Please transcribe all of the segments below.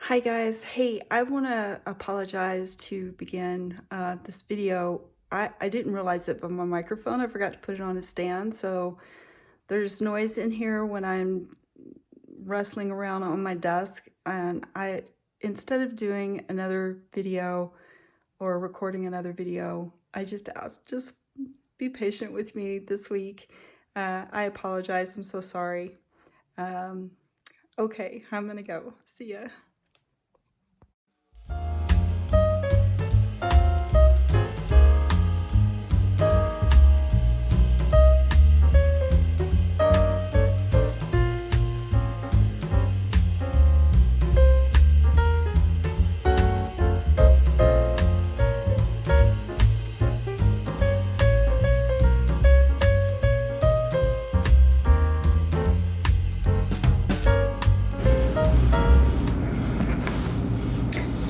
Hi guys, hey, I want to apologize to begin this video. I didn't realize it, but my microphone, I forgot to put it on a stand, so there's noise in here when I'm wrestling around on my desk, and instead of doing another video or recording another video, I just asked, just be patient with me this week. I apologize, I'm so sorry. Okay, I'm gonna go. See ya.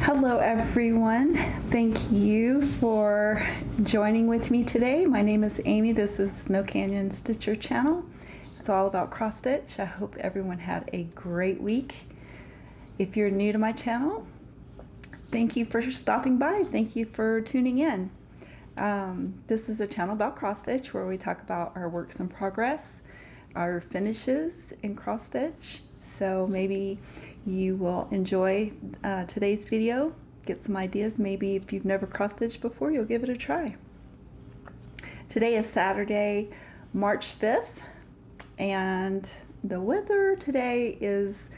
Hello everyone, thank you for joining with me today. My name is Amy, this is Snow Canyon Stitcher channel. It's all about cross stitch. I hope everyone had a great week. If you're new to my channel, thank you for stopping by. Thank you for tuning in. This is a channel about cross stitch where we talk about our works in progress, our finishes in cross stitch. So maybe you will enjoy today's video, get some ideas. Maybe if you've never cross stitched before, you'll give it a try. Today is Saturday, March 5th, and the weather today is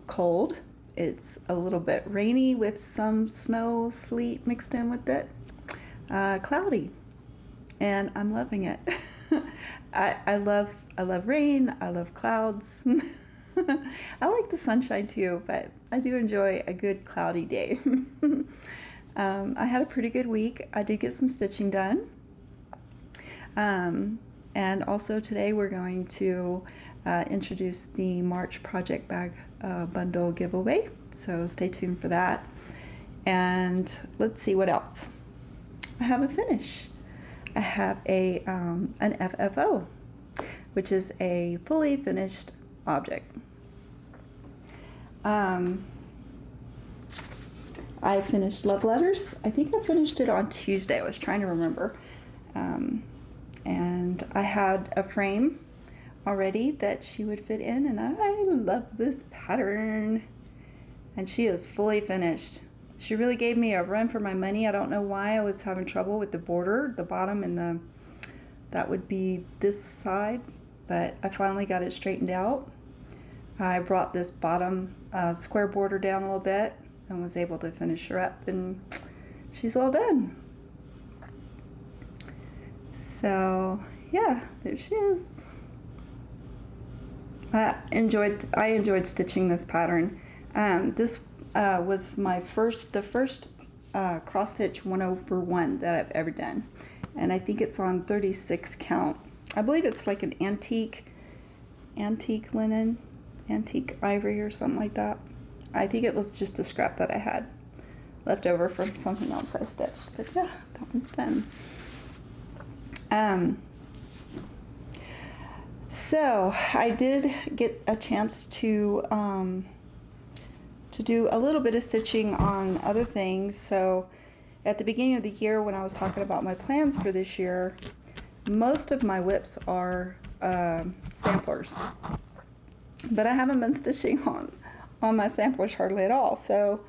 cold. It's a little bit rainy with some snow, sleet mixed in with it. Cloudy, and I'm loving it. I love rain. I love clouds. I like the sunshine too, but I do enjoy a good cloudy day. I had a pretty good week. I did get some stitching done. And also today we're going to introduce the March project bag bundle giveaway. So stay tuned for that. And let's see what else. I have a finish. I have an FFO, which is a fully finished object. I finished love letters. I think I finished it on Tuesday. I was trying to remember. And I had a frame already that she would fit in, and I love this pattern. And she is fully finished. She really gave me a run for my money. I don't know why I was having trouble with the border, the bottom and that would be this side, but I finally got it straightened out. I brought this bottom square border down a little bit and was able to finish her up, and she's all done. So yeah, there she is. I enjoyed stitching this pattern. This was the first cross stitch 1/1 that I've ever done, and I think it's on 36 count. I believe it's like an antique linen, antique ivory or something like that. I think it was just a scrap that I had left over from something else I stitched, but yeah, that one's done. So I did get a chance to do a little bit of stitching on other things. So at the beginning of the year, when I was talking about my plans for this year, most of my whips are samplers, but I haven't been stitching on my samplers hardly at all. So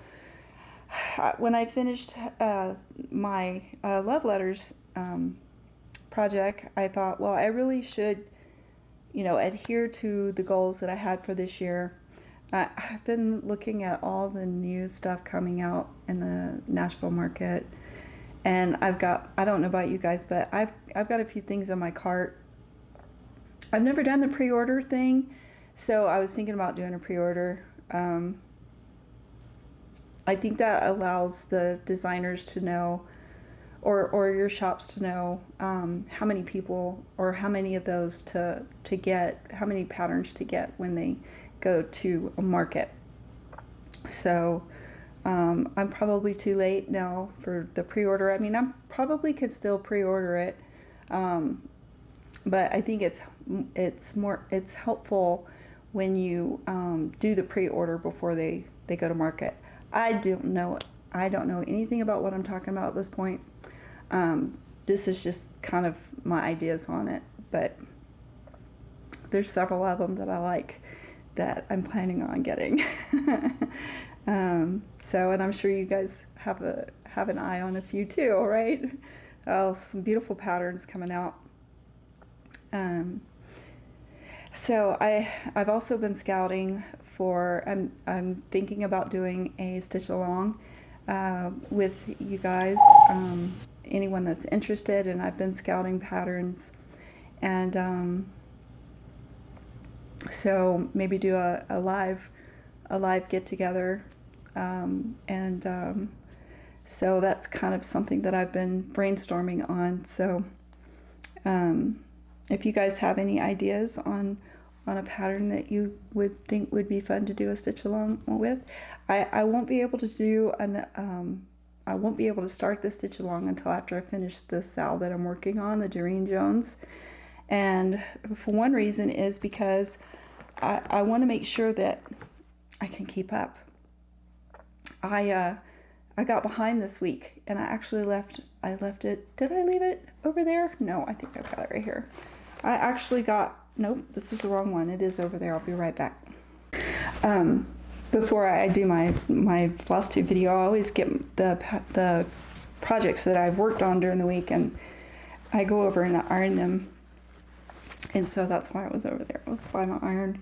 when I finished my love letters project, I thought, well, I really should, adhere to the goals that I had for this year. I've been looking at all the new stuff coming out in the Nashville market, and I don't know about you guys, but I've got a few things in my cart. I've never done the pre-order thing, so I was thinking about doing a pre-order. I think that allows the designers to know, or your shops to know how many people or how many of those to get, how many patterns to get when they go to a market. So I'm probably too late now for the pre-order. I mean, I probably could still pre-order it, but I think it's helpful when you do the pre-order before they go to market. I don't know anything about what I'm talking about at this point. This is just kind of my ideas on it, but there's several of them that I like that I'm planning on getting. So, and I'm sure you guys have an eye on a few too, right? Some beautiful patterns coming out. So I've also been scouting for, I'm thinking about doing a stitch along with you guys, anyone that's interested, and I've been scouting patterns, and so maybe do a live get together, and so that's kind of something that I've been brainstorming on. So if you guys have any ideas on a pattern that you would think would be fun to do a stitch along with, I won't be able to do I won't be able to start the stitch along until after I finish the Sal that I'm working on, the Doreen Jones. And for one reason is because I want to make sure that I can keep up. I got behind this week, and I actually left it. Did I leave it over there? No, I think I've got it right here. I actually got, nope, this is the wrong one. It is over there. I'll be right back. Before I do my Flosstube video, I always get the projects that I've worked on during the week, and I go over and iron them. And so that's why it was over there. It was by my iron.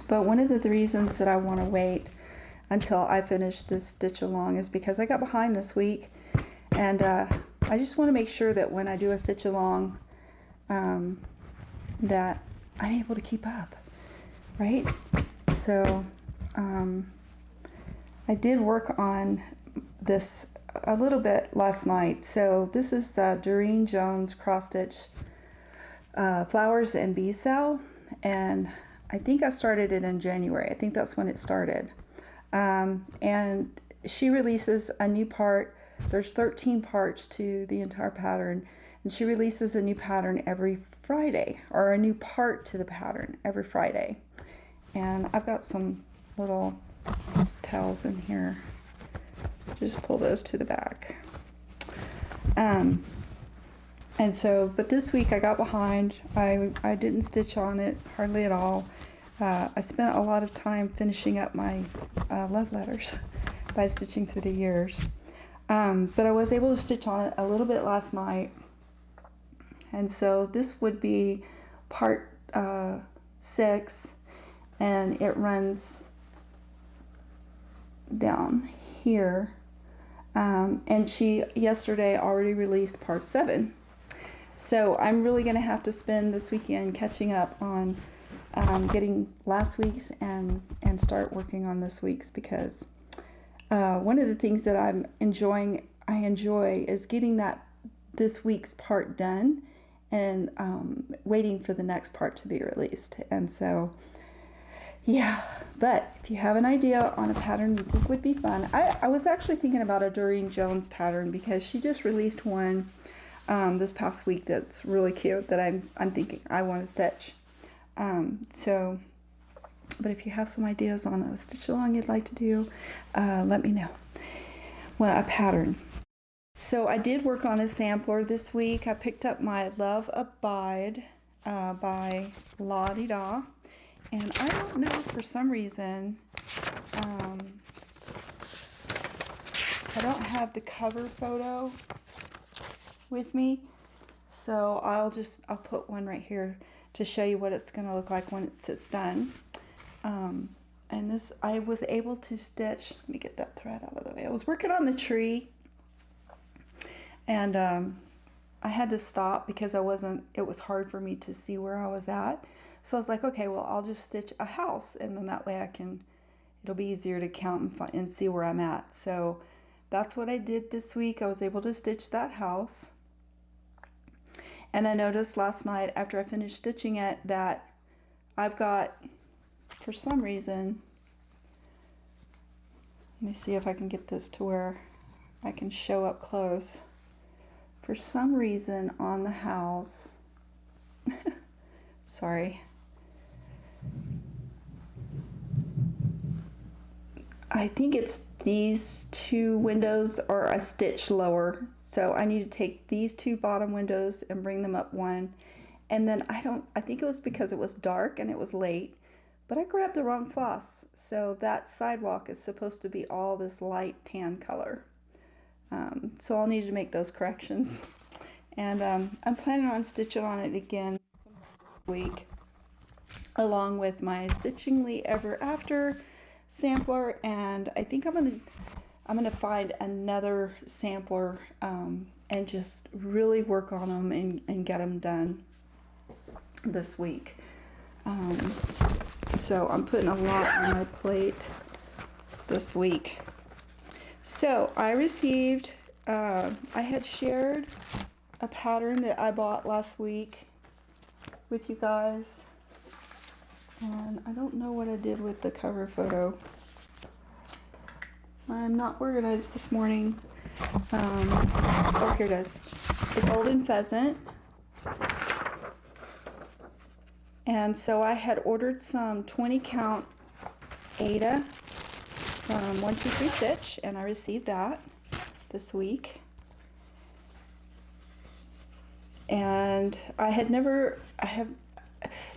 But one of the reasons that I want to wait until I finish this stitch along is because I got behind this week, and I just want to make sure that when I do a stitch along, that I'm able to keep up, right? So I did work on this a little bit last night. So this is Doreen Jones cross stitch flowers and bee cell, and I think I started it in January. I think that's when it started. And she releases a new part. There's 13 parts to the entire pattern, and she releases a new pattern every Friday, or a new part to the pattern every Friday. And I've got some little tails in here. Just pull those to the back. And so, but this week I got behind. I didn't stitch on it hardly at all. I spent a lot of time finishing up my love letters by stitching through the years. But I was able to stitch on it a little bit last night. And so this would be part 6, and it runs down here. And she yesterday already released part 7. So I'm really going to have to spend this weekend catching up on getting last week's and start working on this week's, because one of the things that I enjoy is getting this week's part done and waiting for the next part to be released. And so, yeah, but if you have an idea on a pattern you think would be fun, I was actually thinking about a Doreen Jones pattern, because she just released one this past week that's really cute that I'm thinking I want to stitch. So, but if you have some ideas on a stitch along you'd like to do, let me know. Well, a pattern. So I did work on a sampler this week. I picked up my Love Abide by La Di Da, and I don't know, for some reason I don't have the cover photo with me, so I'll put one right here to show you what it's going to look like once it's done. And this, I was able to stitch, let me get that thread out of the way. I was working on the tree, and I had to stop because it was hard for me to see where I was at. So I was like, okay, well, I'll just stitch a house, and then that way it'll be easier to count and see where I'm at. So that's what I did this week. I was able to stitch that house. And I noticed last night after I finished stitching it that I've got, for some reason, let me see if I can get this to where I can show up close. For some reason on the house, sorry, I think it's these two windows are a stitch lower. So I need to take these two bottom windows and bring them up one. And then I think it was because it was dark and it was late, but I grabbed the wrong floss. So that sidewalk is supposed to be all this light tan color. So I'll need to make those corrections. And I'm planning on stitching on it again sometime this week, along with my Stitchingly Ever After sampler, and I think I'm gonna find another sampler and just really work on them and get them done this week. So I'm putting a lot on my plate this week. So I received, I had shared a pattern that I bought last week with you guys, and I don't know what I did with the cover photo. I'm not organized this morning. Oh, here it is. The Golden Pheasant. And so I had ordered some 20 count Aida from 123 Stitch, and I received that this week. And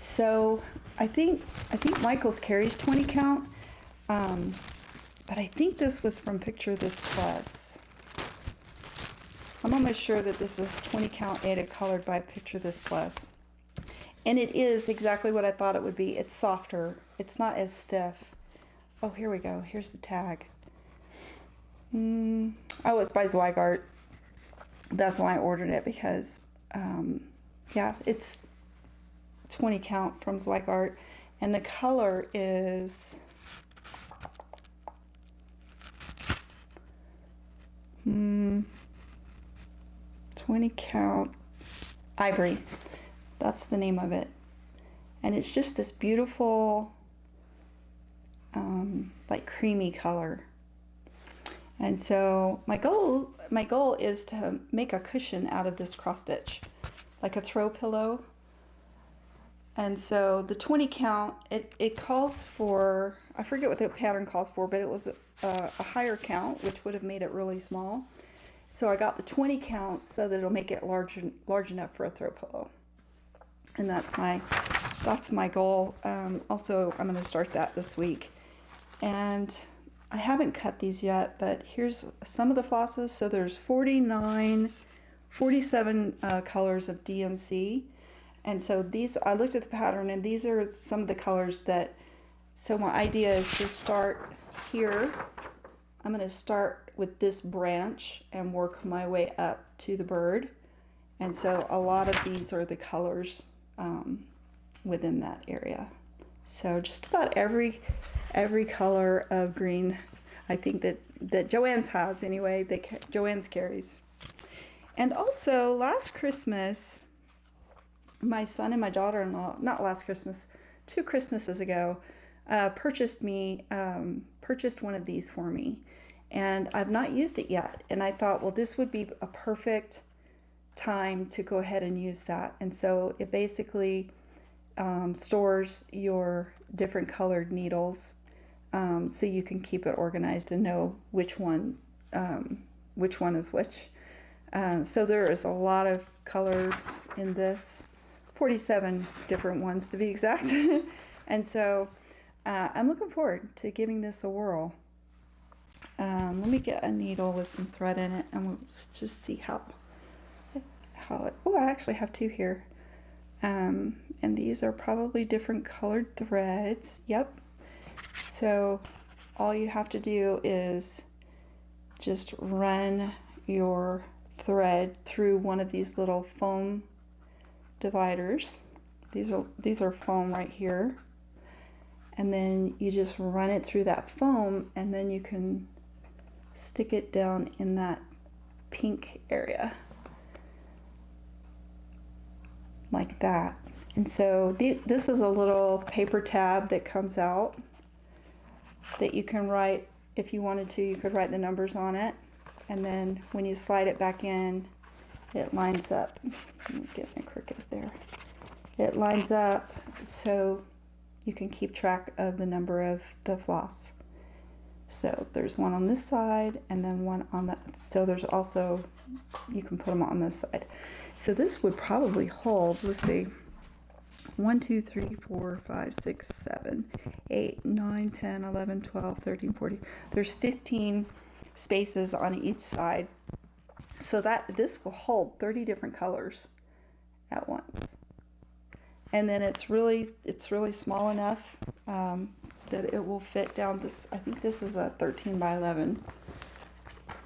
so I think Michael's carries 20 count, but I think this was from Picture This Plus. I'm almost sure that this is 20 count Aida colored by Picture This Plus. And it is exactly what I thought it would be. It's softer. It's not as stiff. Oh, here we go. Here's the tag. Oh, it's by Zweigart. That's why I ordered it, because, yeah, it's 20 count from Zweigart. And the color is 20 count Ivory. That's the name of it. And it's just this beautiful, like creamy color. And so my goal is to make a cushion out of this cross stitch, like a throw pillow. And so the 20 count, it calls for, I forget what the pattern calls for, but it was a higher count, which would have made it really small. So I got the 20 count so that it'll make it large enough for a throw pillow. And that's my goal. Also, I'm going to start that this week. And I haven't cut these yet, but here's some of the flosses. So there's 47 colors of DMC. And so these, I looked at the pattern, and these are some of the colors that, so my idea is to start here. I'm going to start with this branch and work my way up to the bird. And so a lot of these are the colors within that area. So just about every color of green, I think that Joann's has anyway, that Joann's carries. And also last Christmas, my son and my daughter-in-law, not last Christmas, 2 Christmases ago, purchased one of these for me. And I've not used it yet. And I thought, well, this would be a perfect time to go ahead and use that. And so it basically stores your different colored needles, so you can keep it organized and know which one is which. So there is a lot of colors in this, 47 different ones to be exact. And so I'm looking forward to giving this a whirl. Let me get a needle with some thread in it, and we'll just see how it, oh, I actually have 2 here. And these are probably different colored threads. Yep. So all you have to do is just run your thread through one of these little foam dividers. These are foam right here. And then you just run it through that foam, and then you can stick it down in that pink area. Like that. And so this is a little paper tab that comes out that you can write, if you wanted to, you could write the numbers on it. And then when you slide it back in, it lines up. Let me get my Cricut there. It lines up so you can keep track of the number of the floss. So there's one on this side and then one on the, so there's also, you can put them on this side. So this would probably hold, let's see, 1, 2, 3, 4, 5, 6, 7, 8, 9, 10, 11, 12, 13, 14. There's 15 spaces on each side. So that this will hold 30 different colors at once. And then it's really small enough that it will fit down this, I think this is a 13 by 11.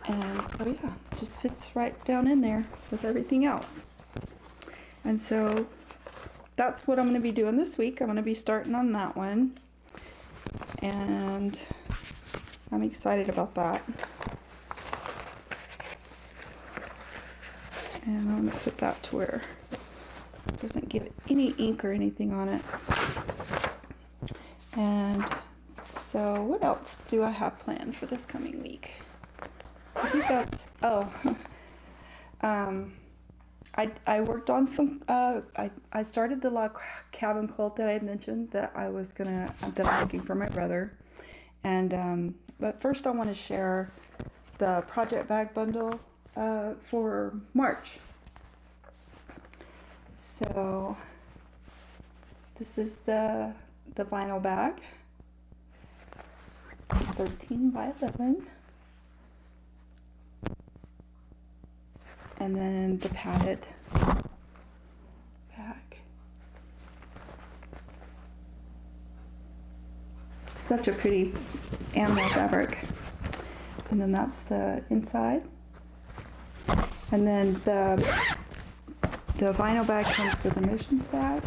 And so yeah, it just fits right down in there with everything else. And so that's what I'm going to be doing this week. I'm going to be starting on that one. And I'm excited about that. And I'm going to put that to where it doesn't give it any ink or anything on it. And so what else do I have planned for this coming week? I think that's, I worked on some, I started the log cabin quilt that I had mentioned that I'm making for my brother. And, but first I want to share the project bag bundle for March. So this is the vinyl bag, 13 by 11, and then the padded bag. Such a pretty animal fabric. And then that's the inside. And then the vinyl bag comes with a missions bag.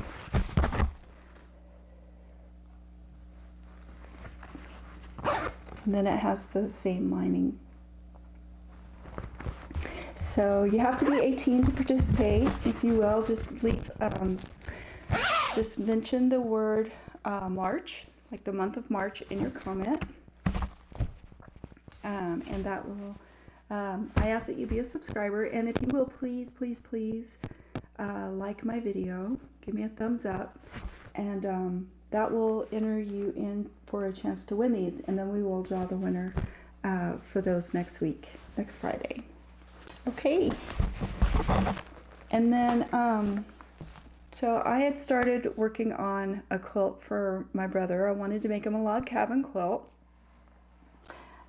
And then it has the same lining. So you have to be 18 to participate. If you will, just leave, just mention the word March, like the month of March, in your comment. And that will, I ask that you be a subscriber. And if you will, please, please, please like my video, give me a thumbs up, and that will enter you in for a chance to win these. And then we will draw the winner for those next week, next Friday. Okay. And then, so I had started working on a quilt for my brother. I wanted to make him a log cabin quilt.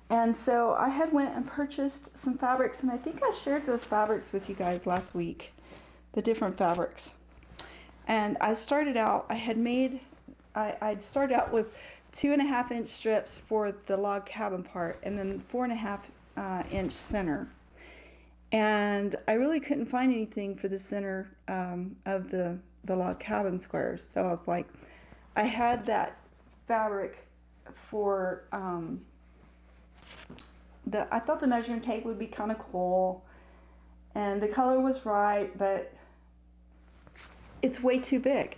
And so I had went and purchased some fabrics, and I think I shared those fabrics with you guys last week, the different fabrics. And I started out, I'd started out with 2.5 inch strips for the log cabin part, and then 4.5 inch center. And I really couldn't find anything for the center of the log cabin squares. So I was like, I had that fabric for, I thought the measuring tape would be kind of cool, and the color was right, but it's way too big.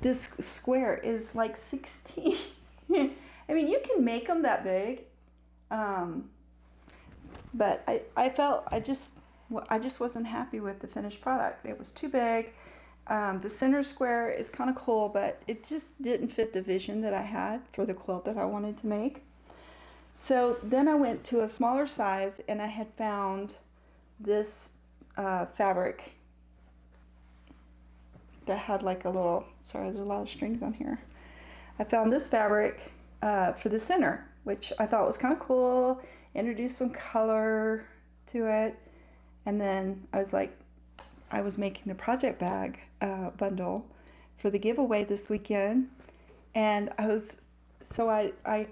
This square is like 16. I mean, you can make them that big, but I just wasn't happy with the finished product. It was too big. The center square is kind of cool, but it just didn't fit the vision that I had for the quilt that I wanted to make. So then I went to a smaller size, and I had found this fabric that had like a little, sorry, there's a lot of strings on here. I found this fabric for the center, which I thought was kind of cool, introduced some color to it. And then I was like, I was making the project bag bundle for the giveaway this weekend, and I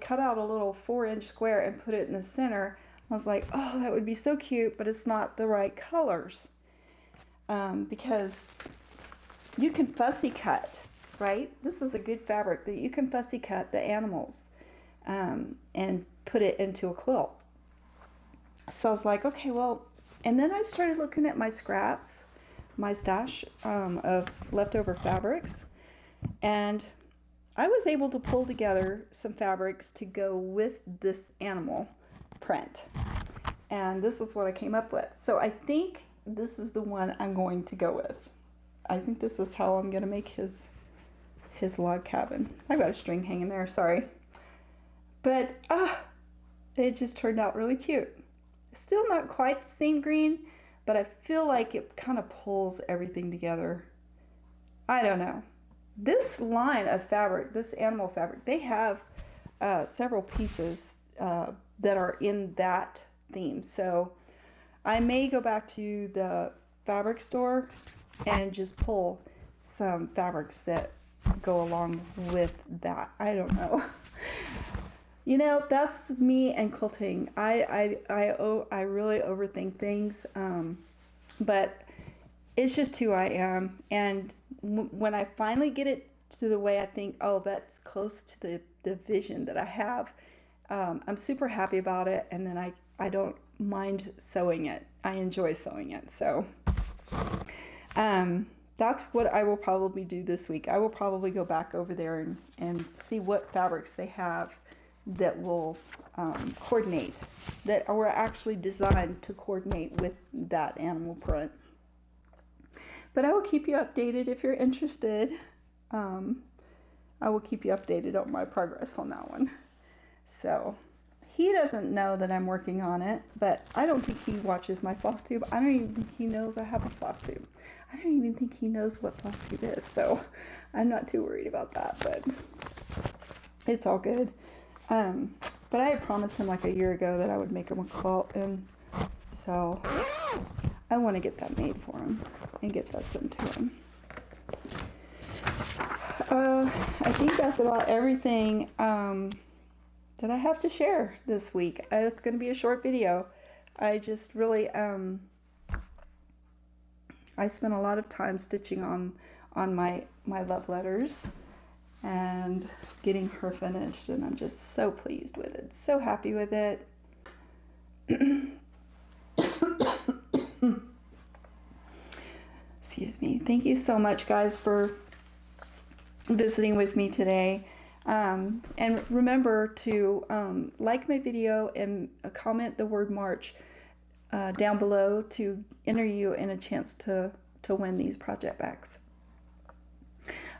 cut out a little 4-inch square and put it in the center. I was like, oh, that would be so cute, but it's not the right colors, because you can fussy cut, right? This is a good fabric that you can fussy cut the animals and put it into a quilt. So I was like, okay, well, and then I started looking at my scraps, my stash of leftover fabrics, and I was able to pull together some fabrics to go with this animal print. And this is what I came up with. So I think this is the one I'm going to go with. I think this is how I'm going to make his log cabin. I've got a string hanging there, sorry. But They just turned out really cute. Still not quite the same green, but I feel like it kind of pulls everything together. I don't know. This line of fabric, this animal fabric, they have several pieces that are in that theme. So I may go back to the fabric store and just pull some fabrics that go along with that. I don't know. You know, that's me and quilting. I really overthink things, but it's just who I am. And when I finally get it to the way I think, oh, that's close to the vision that I have, I'm super happy about it. And then I don't mind sewing it. I enjoy sewing it. So that's what I will probably do this week. I will probably go back over there and see what fabrics they have that will coordinate, that were actually designed to coordinate with that animal print. But I will keep you updated if you're interested. I will keep you updated on my progress on that one. So he doesn't know that I'm working on it, but I don't think he watches my Flosstube. I don't even think he knows I have a Flosstube. I don't even think he knows what Flosstube is, so I'm not too worried about that, but it's all good. But I had promised him like a year ago that I would make him a quilt, and so I want to get that made for him and get that sent to him. I think that's about everything that I have to share this week. It's going to be a short video. I just really, I spent a lot of time stitching on my love letters and getting her finished, and I'm just so pleased with it, so happy with it. Excuse me. Thank you so much, guys, for visiting with me today. And remember to like my video and comment the word March down below to enter you in a chance to win these project bags.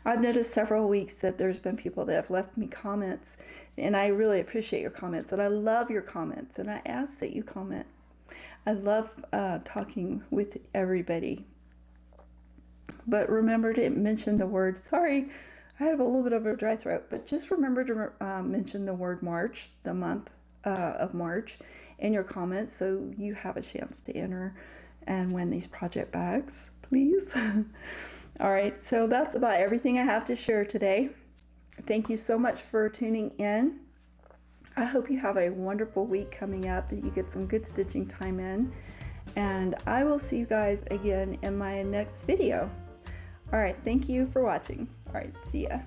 I've noticed several weeks that there's been people that have left me comments, and I really appreciate your comments, and I love your comments, and I ask that you comment. I love talking with everybody. But remember to mention the word, sorry, I have a little bit of a dry throat, but just remember to mention the word March, the month of March, in your comments so you have a chance to enter and win these project bags, please. All right, so that's about everything I have to share today. Thank you so much for tuning in. I hope you have a wonderful week coming up, that you get some good stitching time in, and I will see you guys again in my next video. All right, thank you for watching. All right, see ya.